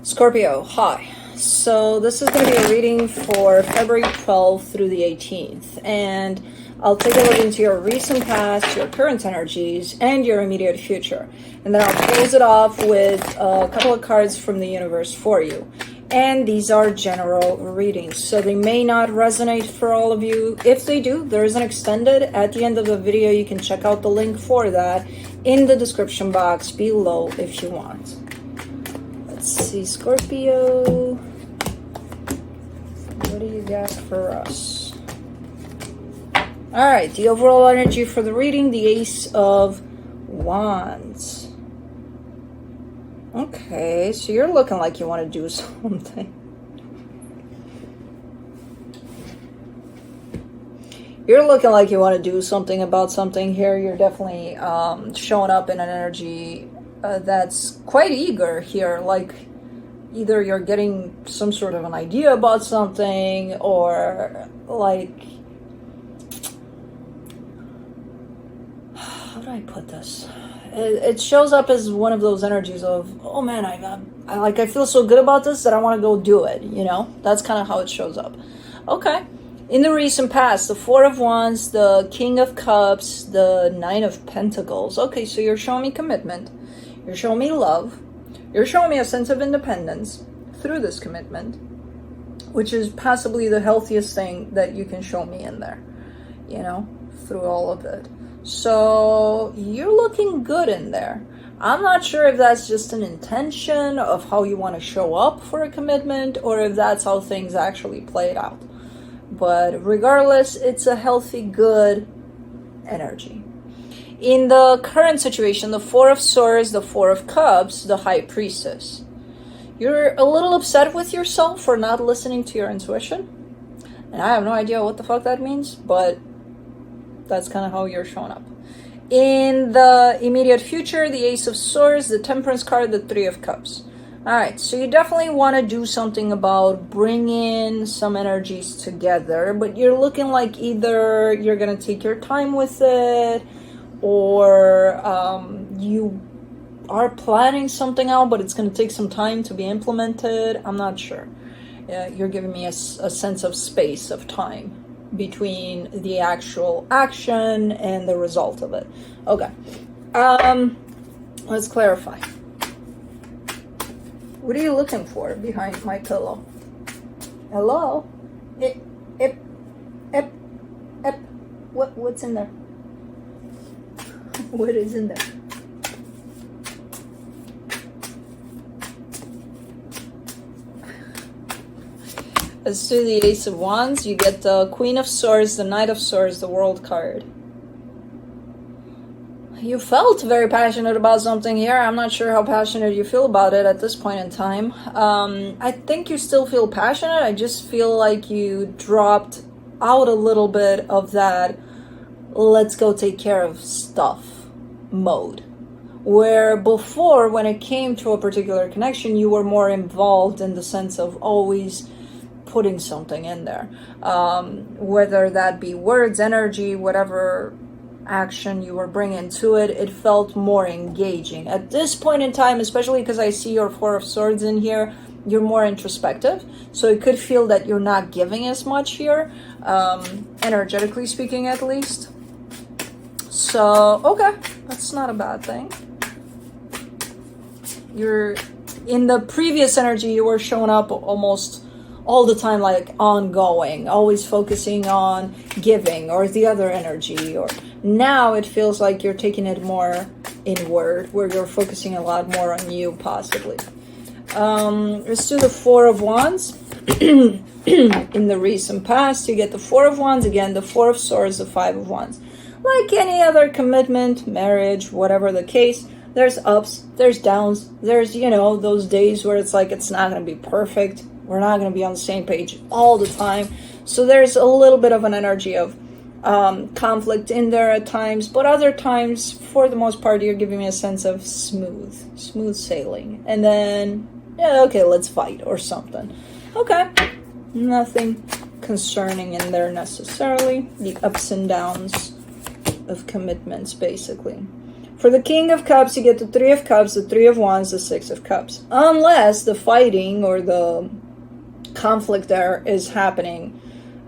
Scorpio, hi. So this is going to be a reading for February 12th through the 18th. And I'll take a look into your recent past, your current energies, and your immediate future. And then I'll close it off with a couple of cards from the universe for you. And these are general readings, so they may not resonate for all of you. If they do, there is an extended at the end of the video. You can check out the link for that in the description box below if you want. Let's see, Scorpio, what do you got for us? All right, the overall energy for the reading, the Ace of Wands. Okay, so you're looking like you want to do something. You're looking like you want to do something about something here. You're definitely showing up in an energy that's quite eager here. Like either you're getting some sort of an idea about something, or like, how do I put this? It shows up as one of those energies of, oh man, I feel so good about this that I want to go do it, you know? That's kind of how it shows up. Okay. In the recent past, the Four of Wands, the King of Cups, the Nine of Pentacles. Okay, so you're showing me commitment. You're showing me love. You're showing me a sense of independence through this commitment, which is possibly the healthiest thing that you can show me in there, you know, through all of it. So you're looking good in there. I'm not sure if that's just an intention of how you want to show up for a commitment, or if that's how things actually played out. But regardless, it's a healthy, good energy. In the current situation, the Four of Swords, the Four of Cups, the High Priestess. You're a little upset with yourself for not listening to your intuition. And I have no idea what the fuck that means, but that's kind of how you're showing up. In the immediate future, the Ace of Swords, the Temperance card, the Three of Cups. All right, so you definitely want to do something about bringing some energies together, but you're looking like either you're going to take your time with it, or you are planning something out, but it's going to take some time to be implemented. I'm not sure. You're giving me a sense of space, of time between the actual action and the result of it. Okay. Let's clarify. What are you looking for behind my pillow? Hello? What's in there? What is in there? Let's do the Ace of Wands. You get the Queen of Swords, the Knight of Swords, the World card. You felt very passionate about something here. I'm not sure how passionate you feel about it at this point in time. I think you still feel passionate. I just feel like you dropped out a little bit of that let's go take care of stuff mode. Where before, when it came to a particular connection, you were more involved in the sense of always putting something in there, whether that be words, energy, whatever action you were bringing to it, it felt more engaging. At this point in time, especially because I see your Four of Swords in here, you're more introspective, so it could feel that you're not giving as much here, energetically speaking at least. So okay, that's not a bad thing. You're in the previous energy, you were showing up almost all the time, like ongoing, always focusing on giving, or the other energy. Or now it feels like you're taking it more inward, where you're focusing a lot more on you, possibly. Let's do the Four of Wands. In the recent past, you get the Four of Wands, again the Four of Swords, the Five of Wands. Like any other commitment, marriage, whatever the case, there's ups, there's downs, there's, you know, those days where it's like it's not going to be perfect. We're not going to be on the same page all the time. So there's a little bit of an energy of conflict in there at times. But other times, for the most part, you're giving me a sense of smooth sailing. And then, yeah, okay, let's fight or something. Okay, nothing concerning in there necessarily. The ups and downs of commitments, basically. For the King of Cups, you get the Three of Cups, the Three of Wands, the Six of Cups. Unless the fighting or the conflict there is happening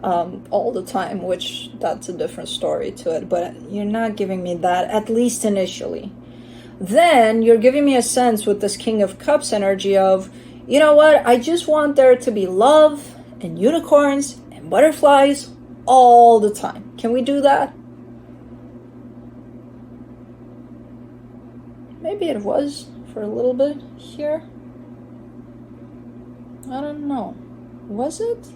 all the time, which that's a different story to it. But you're not giving me that, at least initially. Then you're giving me a sense with this King of Cups energy of, you know what, I just want there to be love and unicorns and butterflies all the time. Can we do that? Maybe it was for a little bit here. I don't know. Was it?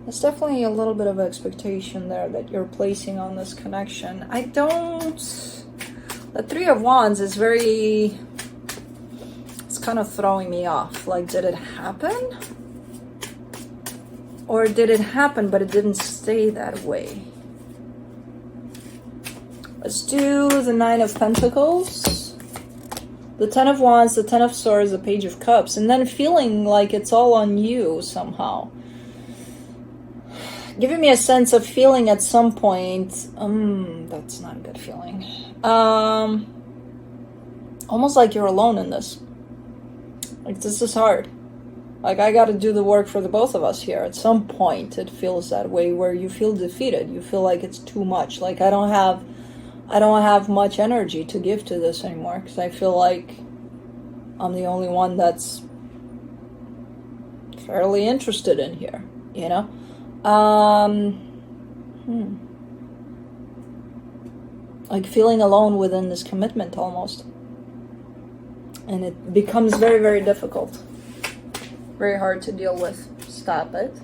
There's definitely a little bit of expectation there that you're placing on this connection. I don't... The Three of Wands is very... It's kind of throwing me off. Like, did it happen? Or did it happen, but it didn't stay that way? Let's do the Nine of Pentacles. The Ten of Wands, the Ten of Swords, the Page of Cups. And then feeling like it's all on you somehow. Giving me a sense of feeling at some point. That's not a good feeling. Almost like you're alone in this. Like, this is hard. Like, I got to do the work for the both of us here. At some point, it feels that way where you feel defeated. You feel like it's too much. Like, I don't have much energy to give to this anymore because I feel like I'm the only one that's fairly interested in here, you know? Like feeling alone within this commitment almost. And it becomes very, very difficult. Very hard to deal with. Stop it.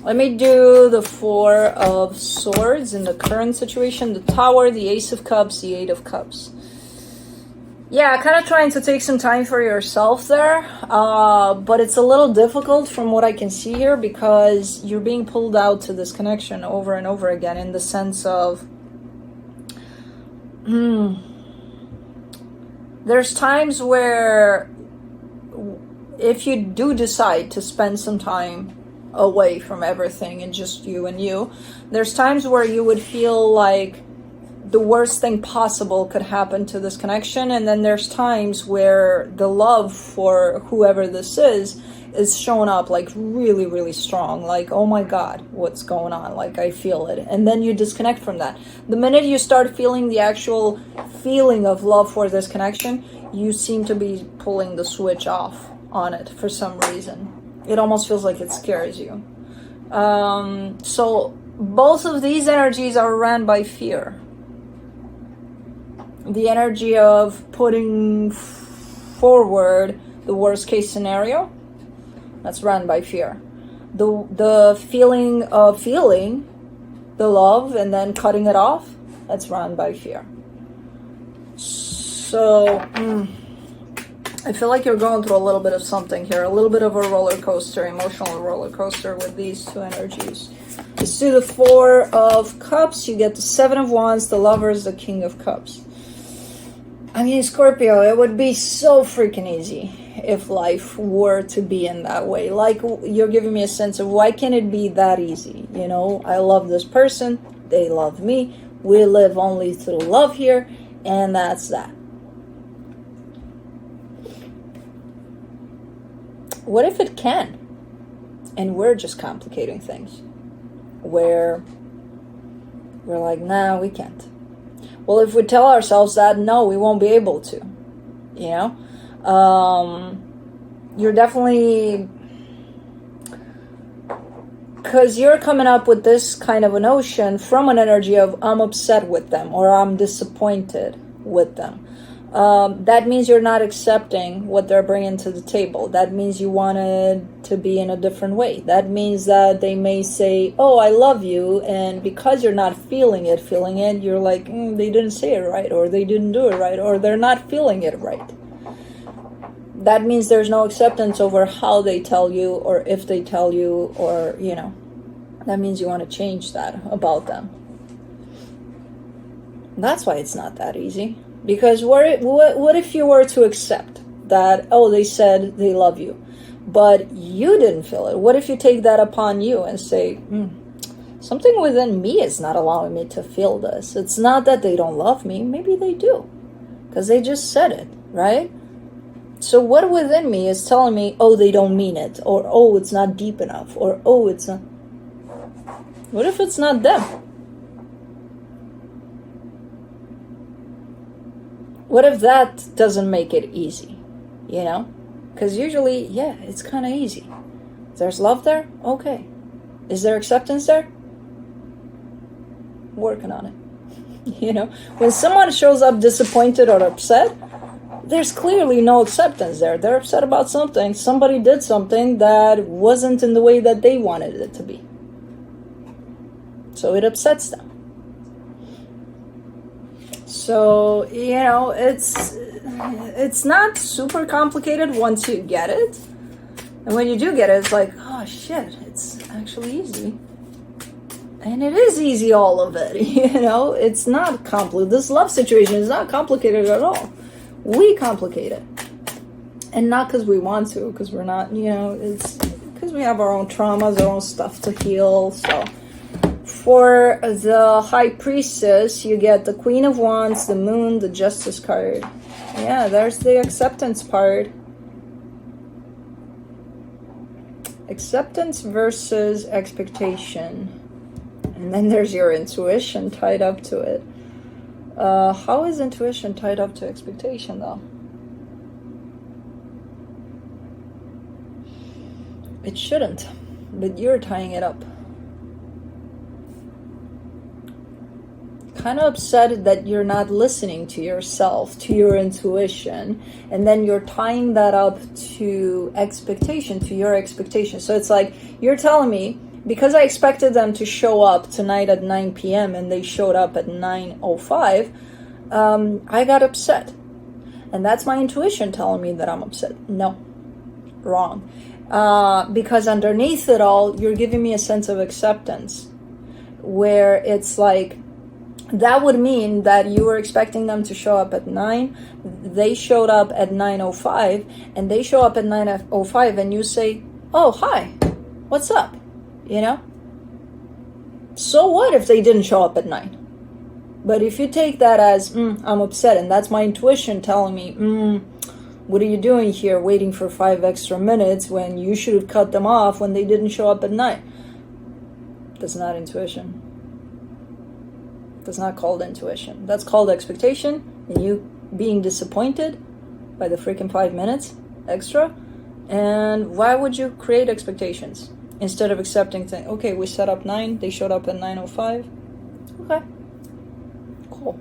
Let me do the Four of Swords in the current situation. The Tower, the Ace of Cups, the Eight of Cups. Yeah, kind of trying to take some time for yourself there. But it's a little difficult from what I can see here because you're being pulled out to this connection over and over again in the sense of... There's times where if you do decide to spend some time away from everything and just you and you, there's times where you would feel like the worst thing possible could happen to this connection, and then there's times where the love for whoever this is shown up like really, really strong, like, oh my god, what's going on, like I feel it, and then you disconnect from that. The minute you start feeling the actual feeling of love for this connection, you seem to be pulling the switch off on it for some reason. It almost feels like it scares you. So both of these energies are ran by fear. The energy of putting forward the worst case scenario, that's run by fear. The feeling of feeling the love and then cutting it off, that's run by fear. So I feel like you're going through a little bit of something here, a little bit of a roller coaster, emotional roller coaster with these two energies. Let's do the Four of Cups. You get the Seven of Wands, the Lovers, the King of Cups. I mean, Scorpio, it would be so freaking easy if life were to be in that way. Like, you're giving me a sense of why can't it be that easy? You know, I love this person, they love me, we live only through love here, and that's that. What if it can? And we're just complicating things. Where we're like, nah, we can't. Well, if we tell ourselves that, no, we won't be able to. You know? You're definitely... Because you're coming up with this kind of a notion from an energy of, I'm upset with them, or I'm disappointed with them. That means you're not accepting what they're bringing to the table. That means you want it to be in a different way. That means that they may say, oh, I love you, and because you're not feeling it, you're like, they didn't say it right, or they didn't do it right, or they're not feeling it right. That means there's no acceptance over how they tell you, or if they tell you, or, you know, that means you want to change that about them. That's why it's not that easy. Because what if you were to accept that, oh, they said they love you, but you didn't feel it? What if you take that upon you and say, Something within me is not allowing me to feel this. It's not that they don't love me. Maybe they do, because they just said it, right? So what within me is telling me, oh, they don't mean it, or oh, it's not deep enough, or oh, it's not. What if it's not them? What if that doesn't make it easy, you know? Because usually, yeah, it's kind of easy. There's love there? Okay. Is there acceptance there? Working on it. You know, when someone shows up disappointed or upset, there's clearly no acceptance there. They're upset about something. Somebody did something that wasn't in the way that they wanted it to be. So it upsets them. So, you know, it's not super complicated once you get it. And when you do get it, it's like, oh shit, it's actually easy. And it is easy, all of it, you know? It's not complicated. This love situation is not complicated at all. We complicate it. And not because we want to, because we're not, you know, it's because we have our own traumas, our own stuff to heal. So for the High Priestess, you get the Queen of Wands, the Moon, the Justice card. Yeah, there's the acceptance part. Acceptance versus expectation. And then there's your intuition tied up to it. How is intuition tied up to expectation, though? It shouldn't, but you're tying it up. Kind of upset that you're not listening to yourself, to your intuition, and then you're tying that up to expectation, to your expectation. So it's like, you're telling me, because I expected them to show up tonight at 9 p.m. and they showed up at 9:05, I got upset. And that's my intuition telling me that I'm upset. No, wrong. Because underneath it all, you're giving me a sense of acceptance, where it's like, that would mean that you were expecting them to show up at 9, they showed up at 9:05, and they show up at 9:05, and you say, oh, hi, what's up? You know? So what if they didn't show up at 9? But if you take that as, I'm upset, and that's my intuition telling me, what are you doing here waiting for 5 extra minutes when you should have cut them off when they didn't show up at 9? That's not intuition. That's not called intuition. That's called expectation, and you being disappointed by the freaking 5 minutes extra. And why would you create expectations instead of accepting things? Okay, we set up 9, they showed up at 9:05. Okay, cool.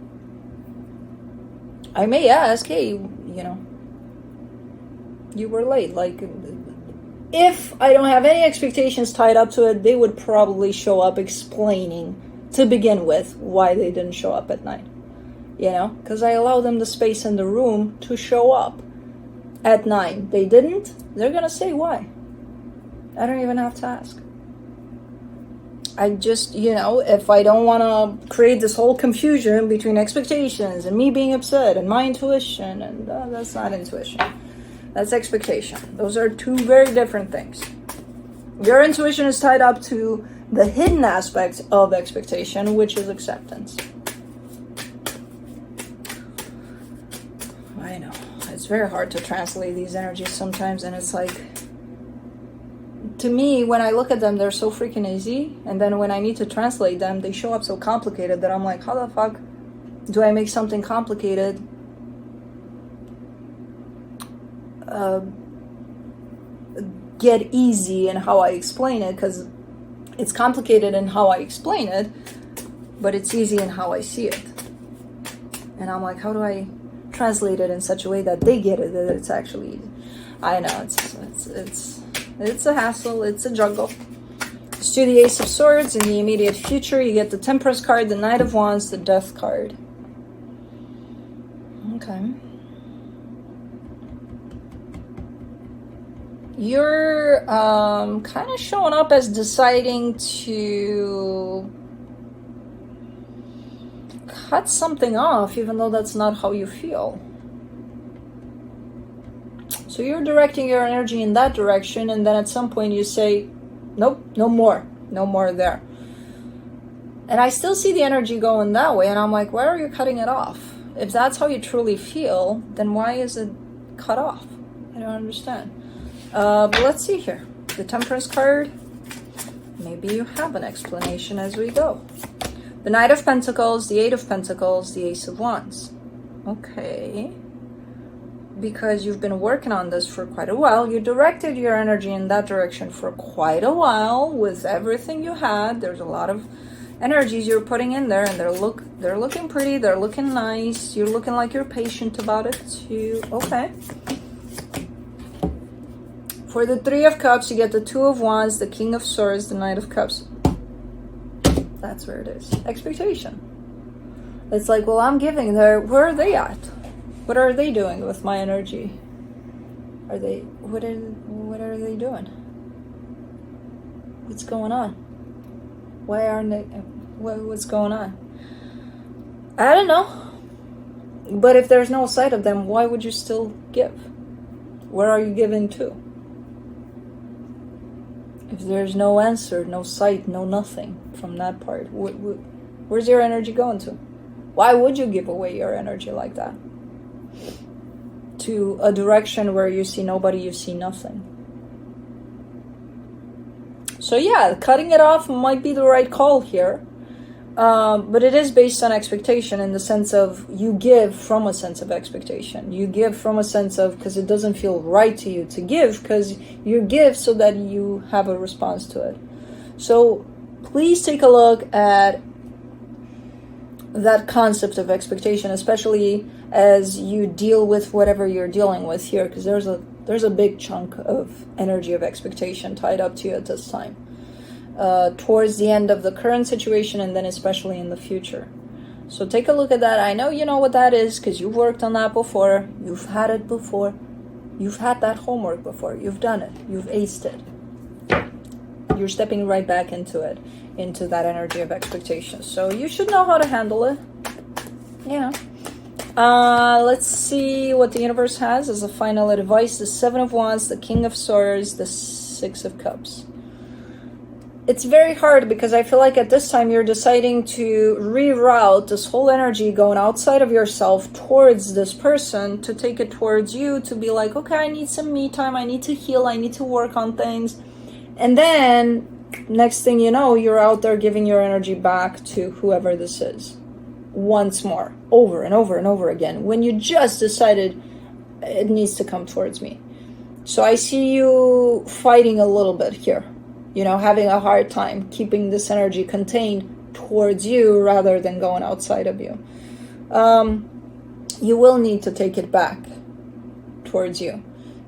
I may ask, hey, you know, you were late. Like, if I don't have any expectations tied up to it, they would probably show up explaining to begin with why they didn't show up at 9. You know, because I allow them the space in the room to show up at 9. They didn't, they're gonna say why. I don't even have to ask. I just, you know, if I don't want to create this whole confusion between expectations and me being upset and my intuition, and that's not intuition. That's expectation. Those are two very different things. Your intuition is tied up to the hidden aspect of expectation, which is acceptance. I know. It's very hard to translate these energies sometimes, and it's like, to me, when I look at them, they're so freaking easy, and then when I need to translate them, they show up so complicated that I'm like, how the fuck do I make something complicated get easy in how I explain it? Because it's complicated in how I explain it, but it's easy in how I see it. And I'm like, how do I translate it in such a way that they get it, that it's actually easy? I know, it's a hassle, it's a juggle. Let's do the Ace of Swords. In the immediate future, you get the Temperance card, the Knight of Wands, the Death card. Okay. You're kind of showing up as deciding to cut something off, even though that's not how you feel. So you're directing your energy in that direction, and then at some point you say, nope, no more there. And I still see the energy going that way, and I'm like, why are you cutting it off? If that's how you truly feel, then why is it cut off? I don't understand. But let's see here. The Temperance card. Maybe you have an explanation as we go. The Knight of Pentacles, the Eight of Pentacles, the Ace of Wands. Okay. Because you've been working on this for quite a while. You directed your energy in that direction for quite a while with everything you had. There's a lot of energies you're putting in there, and they're looking pretty, they're looking nice. You're looking like you're patient about it too. Okay. For the Three of Cups, you get the Two of Wands, the King of Swords, the Knight of Cups. That's where it is. Expectation. It's like, well, I'm giving there. Where are they at? What are they doing with my energy? What are they doing? What's going on? Why aren't they? What's going on? I don't know. But if there's no sight of them, why would you still give? Where are you giving to? If there's no answer, no sight, no nothing from that part, where's your energy going to? Why would you give away your energy like that? To a direction where you see nobody, you see nothing. So yeah, cutting it off might be the right call here. But it is based on expectation, in the sense of you give from a sense of expectation. You give from a sense of, because it doesn't feel right to you to give, because you give so that you have a response to it. So please take a look at that concept of expectation, especially as you deal with whatever you're dealing with here, because there's a big chunk of energy of expectation tied up to you at this time. Towards the end of the current situation, and then especially in the future. So take a look at that. I know you know what that is, because you've worked on that before. You've had it before. You've had that homework before. You've done it. You've aced it. You're stepping right back into it, into that energy of expectation. So you should know how to handle it. You know. Let's see what the universe has as a final advice. The Seven of Wands, the King of Swords, the Six of Cups. It's very hard, because I feel like at this time you're deciding to reroute this whole energy going outside of yourself towards this person, to take it towards you, to be like, okay, I need some me time, I need to heal, I need to work on things. And then next thing you know, you're out there giving your energy back to whoever this is. Once more, over and over and over again, when you just decided it needs to come towards me. So I see you fighting a little bit here. You know, having a hard time keeping this energy contained towards you rather than going outside of you. You will need to take it back towards you.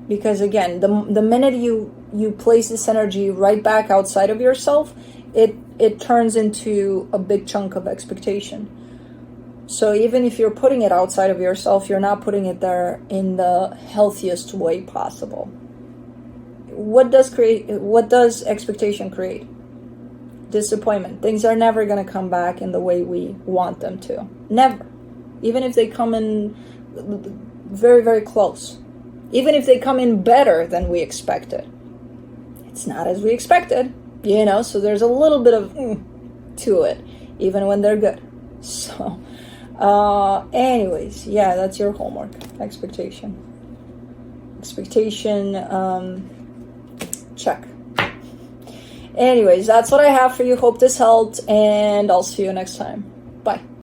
Because again, the minute you place this energy right back outside of yourself, it turns into a big chunk of expectation. So even if you're putting it outside of yourself, you're not putting it there in the healthiest way possible. What does expectation create? Disappointment. Things are never going to come back in the way we want them to. Never. Even if they come in very, very close. Even if they come in better than we expected. It's not as we expected, you know, so there's a little bit of to it, even when they're good. So, anyways, yeah, that's your homework. Expectation. Check. Anyways, that's what I have for you. Hope this helped, and I'll see you next time.